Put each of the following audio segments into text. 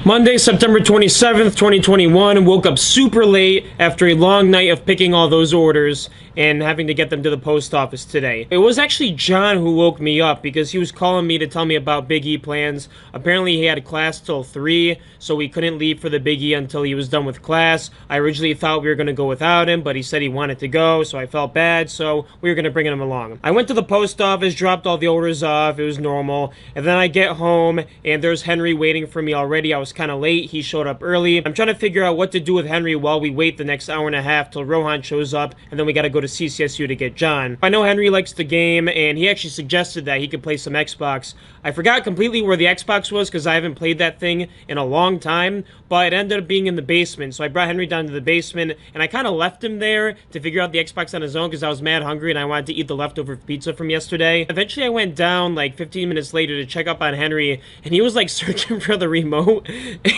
Monday, September 27th, 2021, woke up super late after a long night of picking all those orders and having to get them to the post office today. It was actually John who woke me up because he was calling me to tell me about Big E plans. Apparently he had class till 3, so we couldn't leave for the Big E until he was done with class. I originally thought we were going to go without him, but he said he wanted to go, so I felt bad, so we were going to bring him along. I went to the post office, dropped all the orders off, it was normal, and then I get home, and there's Henry waiting for me already. I was kind of late, he showed up early. I'm trying to figure out what to do with Henry while we wait the next hour and a half till Rohan shows up, and then we gotta go to CCSU to get John. I know Henry likes the game, and he actually suggested that he could play some Xbox. I forgot completely where the Xbox was because I haven't played that thing in a long time, but it ended up being in the basement, so I brought Henry down to the basement, and I kind of left him there to figure out the Xbox on his own because I was mad hungry and I wanted to eat the leftover pizza from yesterday. Eventually I went down like 15 minutes later to check up on Henry, and he was like searching for the remote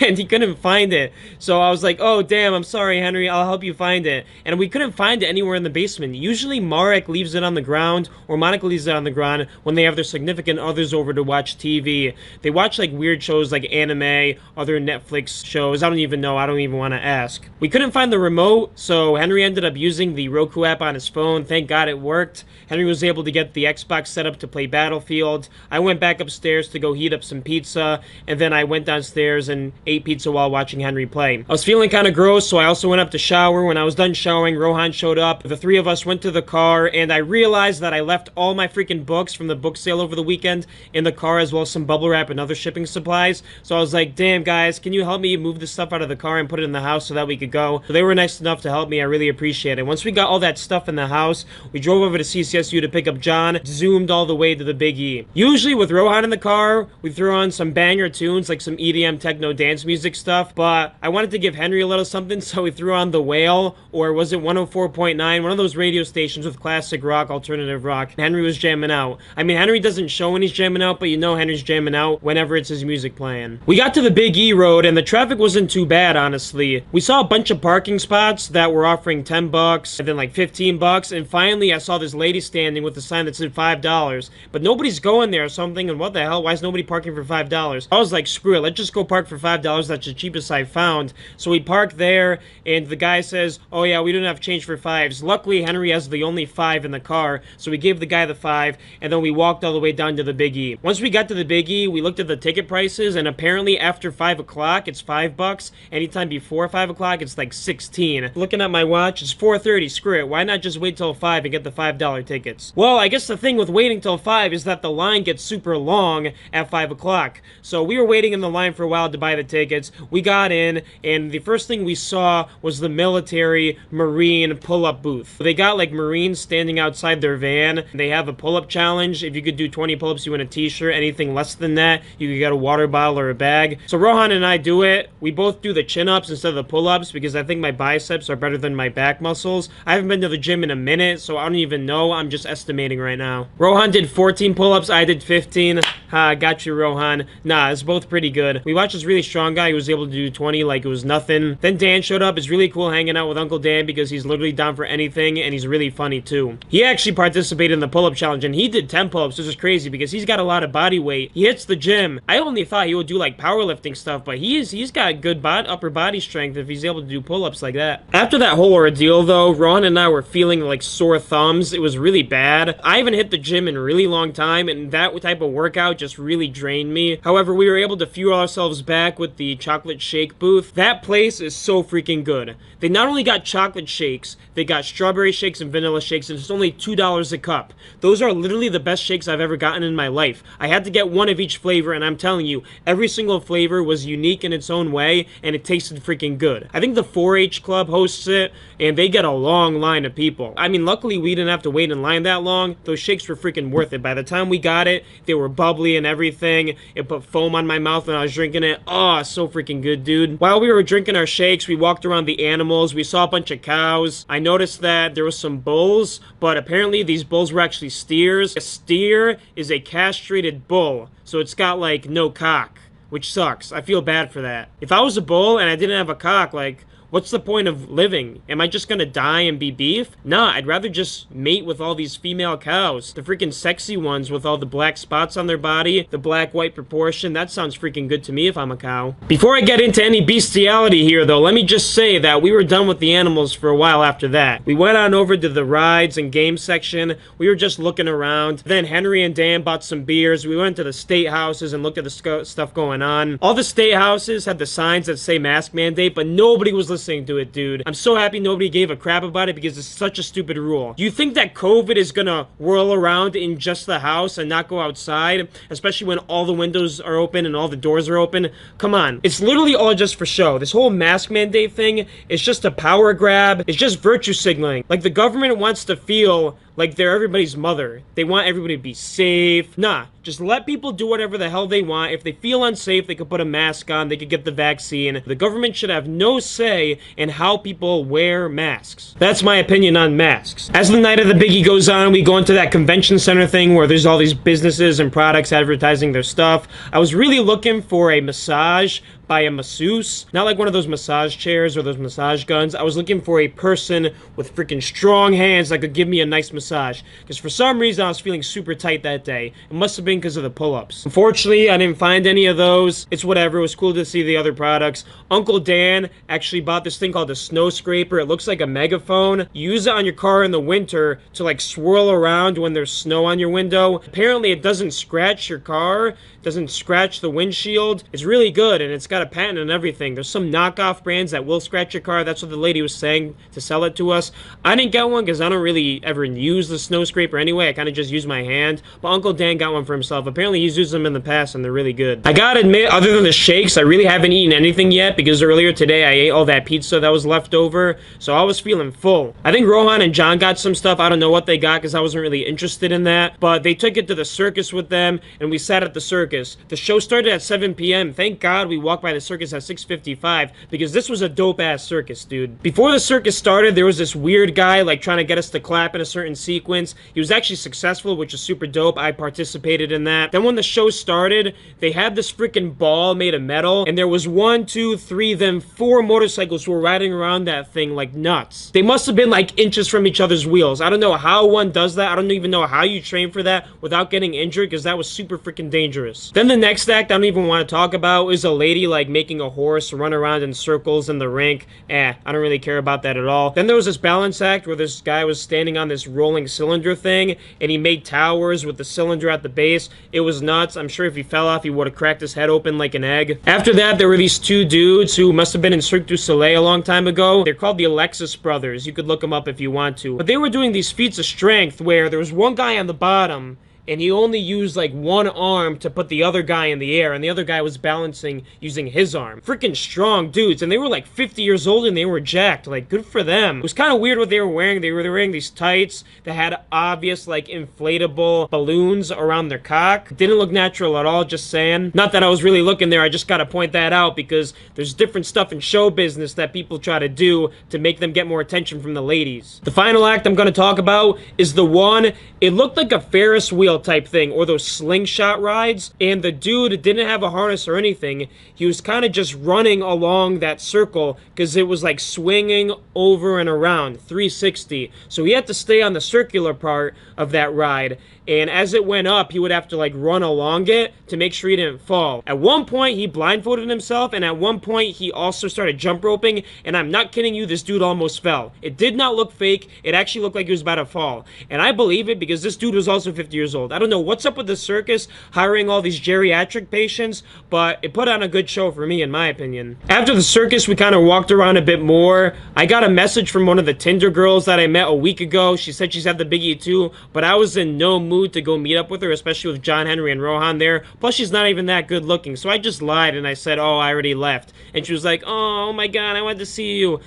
and he couldn't find it. So I was like, oh damn, I'm sorry Henry, I'll help you find it. And we couldn't find it anywhere in the basement. Usually Marek leaves it on the ground, or Monica leaves it on the ground when they have their significant others over to watch TV. They watch like weird shows like anime, other Netflix shows. I don't even know, I don't even want to ask. We couldn't find the remote, so Henry ended up using the Roku app on his phone. Thank God it worked. Henry was able to get the Xbox set up to play Battlefield. I went back upstairs to go heat up some pizza, and then I went downstairs and ate pizza while watching Henry play. I was feeling kind of gross, so I also went up to shower. When I was done showering, Rohan showed up. The three of us went to the car, and I realized that I left all my freaking books from the book sale over the weekend in the car, as well as some bubble wrap and other shipping supplies. So I was like, damn guys, can you help me move this stuff out of the car and put it in the house so that we could go? So they were nice enough to help me. I really appreciate it. Once we got all that stuff in the house, we drove over to CCSU to pick up John, zoomed all the way to the Big E. Usually with Rohan in the car, we throw on some banger tunes, like some EDM techno dance music stuff, but I wanted to give Henry a little something, so we threw on The Whale, or was it 104.9, one of those radio stations with classic rock, alternative rock. Henry was jamming out. I mean, Henry doesn't show when he's jamming out, but you know Henry's jamming out whenever it's his music playing. We got to the Big E road, and the traffic wasn't too bad, honestly. We saw a bunch of parking spots that were offering 10 bucks, and then like 15 bucks, and finally I saw this lady standing with a sign that said $5, but nobody's going there, so I'm thinking, what the hell, why is nobody parking for $5? I was like, screw it, let's just go park for $5, that's the cheapest I found. So we parked there, and the guy says, oh yeah, we don't have change for $5s. Luckily, Henry has the only $5 in the car, so we gave the guy the $5, and then we walked all the way down to the Big E. Once we got to the Big E, we looked at the ticket prices, and apparently after 5 o'clock, it's $5. Anytime before 5 o'clock, it's like 16. Looking at my watch, it's 4:30, screw it, why not just wait till 5 and get the $5 tickets? Well, I guess the thing with waiting till 5 is that the line gets super long at 5 o'clock. So we were waiting in the line for a while to buy the tickets. We got in, and the first thing we saw was the military Marine pull-up booth. They got like Marines standing outside their van. They have a pull-up challenge. If you could do 20 pull-ups, you win a t-shirt. Anything less than that, you could get a water bottle or a bag. So Rohan and I do it. We both do the chin-ups instead of the pull-ups because I think my biceps are better than my back muscles. I haven't been to the gym in a minute, so I don't even know. I'm just estimating right now. Rohan did 14 pull-ups. I did 15. Ha, got you, Rohan. Nah, it's both pretty good. We watched this really strong guy who was able to do 20 like it was nothing. Then Dan showed up. It's really cool hanging out with Uncle Dan because he's literally down for anything, and he's really funny too. He actually participated in the pull-up challenge, and he did 10 pull-ups. This is crazy because he's got a lot of body weight. He hits the gym. I only thought he would do like powerlifting stuff, but he's got good upper body strength if he's able to do pull-ups like that. After that whole ordeal though, Ron and I were feeling like sore thumbs. It was really bad. I haven't hit the gym in a really long time, and that type of workout just really drained me. However, we were able to fuel ourselves back with the chocolate shake booth. That place is so freaking good. They not only got chocolate shakes, they got strawberry shakes and vanilla shakes, and it's only $2 a cup. Those are literally the best shakes I've ever gotten in my life. I had to get one of each flavor, and I'm telling you, every single flavor was unique in its own way, and it tasted freaking good. I think the 4-H Club hosts it, and they get a long line of people. I mean, luckily we didn't have to wait in line that long. Those shakes were freaking worth it. By the time we got it, they were bubbly and everything. It put foam on my mouth when I was drinking it. Oh, so freaking good, dude. While we were drinking our shakes, we walked around the animals. We saw a bunch of cows. I noticed that there was some bulls, but apparently these bulls were actually steers. A steer is a castrated bull, so it's got like no cock, which sucks. I feel bad for that. If I was a bull and I didn't have a cock, like, What's the point of living? Am I just gonna die and be beef? Nah, I'd rather just mate with all these female cows. The freaking sexy ones with all the black spots on their body, the black-white proportion. That sounds freaking good to me if I'm a cow. Before I get into any bestiality here, though, let me just say that we were done with the animals for a while after that. We went on over to the rides and game section. We were just looking around. Then Henry and Dan bought some beers. We went to the state houses and looked at the stuff going on. All the state houses had the signs that say mask mandate, but nobody was listening to it, dude. I'm so happy nobody gave a crap about it because it's such a stupid rule. Do you think that COVID is gonna whirl around in just the house and not go outside, especially when all the windows are open and all the doors are open? Come on. It's literally all just for show. This whole mask mandate thing is just a power grab. It's just virtue signaling. Like, the government wants to feel like they're everybody's mother. They want everybody to be safe. Nah, just let people do whatever the hell they want. If they feel unsafe, they could put a mask on, they could get the vaccine. The government should have no say in how people wear masks. That's my opinion on masks. As the night of the biggie goes on, we go into that convention center thing where there's all these businesses and products advertising their stuff. I was really looking for a massage by a masseuse, not like one of those massage chairs or those massage guns. I was looking for a person with freaking strong hands that could give me a nice massage, because for some reason I was feeling super tight that day. It must have been because of the pull-ups. Unfortunately, I didn't find any of those. It's whatever. It was cool to see the other products. Uncle Dan actually bought this thing called a snow scraper. It looks like a megaphone. You use it on your car in the winter to like swirl around when there's snow on your window. Apparently it doesn't scratch your car, doesn't scratch the windshield. It's really good, and it's got a patent and everything. There's some knockoff brands that will scratch your car. That's what the lady was saying to sell it to us. I didn't get one because I don't really ever use the snow scraper anyway. I kind of just use my hand. But Uncle Dan got one for himself. Apparently he's used them in the past and they're really good. I gotta admit, other than the shakes, I really haven't eaten anything yet because earlier today I ate all that pizza that was left over. So I was feeling full. I think Rohan and John got some stuff. I don't know what they got because I wasn't really interested in that. But they took it to the circus with them and we sat at the circus. The show started at 7 p.m. Thank God we walked by the circus at 6:55 because this was a dope-ass circus, dude. Before the circus started, there was this weird guy like trying to get us to clap in a certain sequence. He was actually successful, which is super dope. I participated in that. Then when the show started, they had this freaking ball made of metal, and there was 1, 2, 3, then 4 motorcycles who were riding around that thing like nuts. They must have been like inches from each other's wheels. I don't know how one does that. I don't even know how you train for that without getting injured because that was super freaking dangerous. Then the next act I don't even want to talk about is a lady like making a horse run around in circles in the rink. I don't really care about that at all. Then there was this balance act where this guy was standing on this rolling cylinder thing and he made towers with the cylinder at the base. It was nuts. I'm sure if he fell off he would have cracked his head open like an egg. After that there were these 2 dudes who must have been in Cirque du Soleil a long time ago. They're called the Alexis Brothers. You could look them up if you want to. But they were doing these feats of strength where there was one guy on the bottom and he only used like one arm to put the other guy in the air, and the other guy was balancing using his arm. Freaking strong dudes, and they were like 50 years old and they were jacked. Like, good for them. It was kind of weird what they were wearing. They were wearing these tights that had obvious like inflatable balloons around their cock. Didn't look natural at all, just saying. Not that I was really looking there, I just gotta point that out because there's different stuff in show business that people try to do to make them get more attention from the ladies. The final act I'm gonna talk about is the one, it looked like a Ferris wheel type thing, or those slingshot rides, and the dude didn't have a harness or anything. He was kind of just running along that circle because it was like swinging over and around 360, so he had to stay on the circular part of that ride, and as it went up he would have to like run along it to make sure he didn't fall. At one point he blindfolded himself, and at one point he also started jump roping, and I'm not kidding you, this dude almost fell. It did not look fake. It actually looked like he was about to fall, and I believe it because this dude was also 50 years old. I don't know what's up with the circus hiring all these geriatric patients, but it put on a good show for me in my opinion. After the circus we kind of walked around a bit more. I got a message from one of the Tinder girls that I met a week ago. She said she's had the biggie too, but I was in no mood to go meet up with her, especially with John Henry and Rohan there. Plus she's not even that good looking, so I just lied and I said, oh, I already left. And she was like, oh my god, I wanted to see you.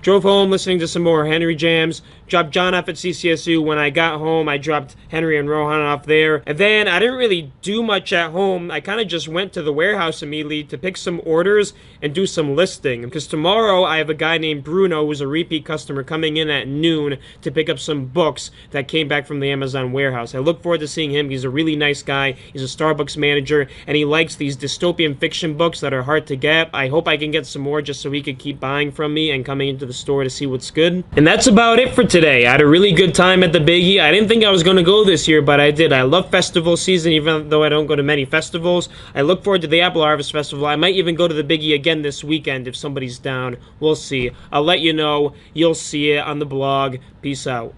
Drove home listening to some more Henry jams, Dropped John off at CCSU. When I got home, I dropped Henry and Rohan off there. And then I didn't really do much at home. I kind of just went to the warehouse immediately to pick some orders and do some listing. Because tomorrow I have a guy named Bruno who's a repeat customer coming in at noon to pick up some books that came back from the Amazon warehouse. I look forward to seeing him. He's a really nice guy. He's a Starbucks manager, and he likes these dystopian fiction books that are hard to get. I hope I can get some more just so he could keep buying from me and coming into the store to see what's good. And that's about it for today. I had a really good time at the Biggie. I didn't think I was going to go this year, but I did. I love festival season, even though I don't go to many festivals. I look forward to the Apple Harvest Festival. I might even go to the Biggie again this weekend if somebody's down. We'll see. I'll let you know. You'll see it on the blog. Peace out.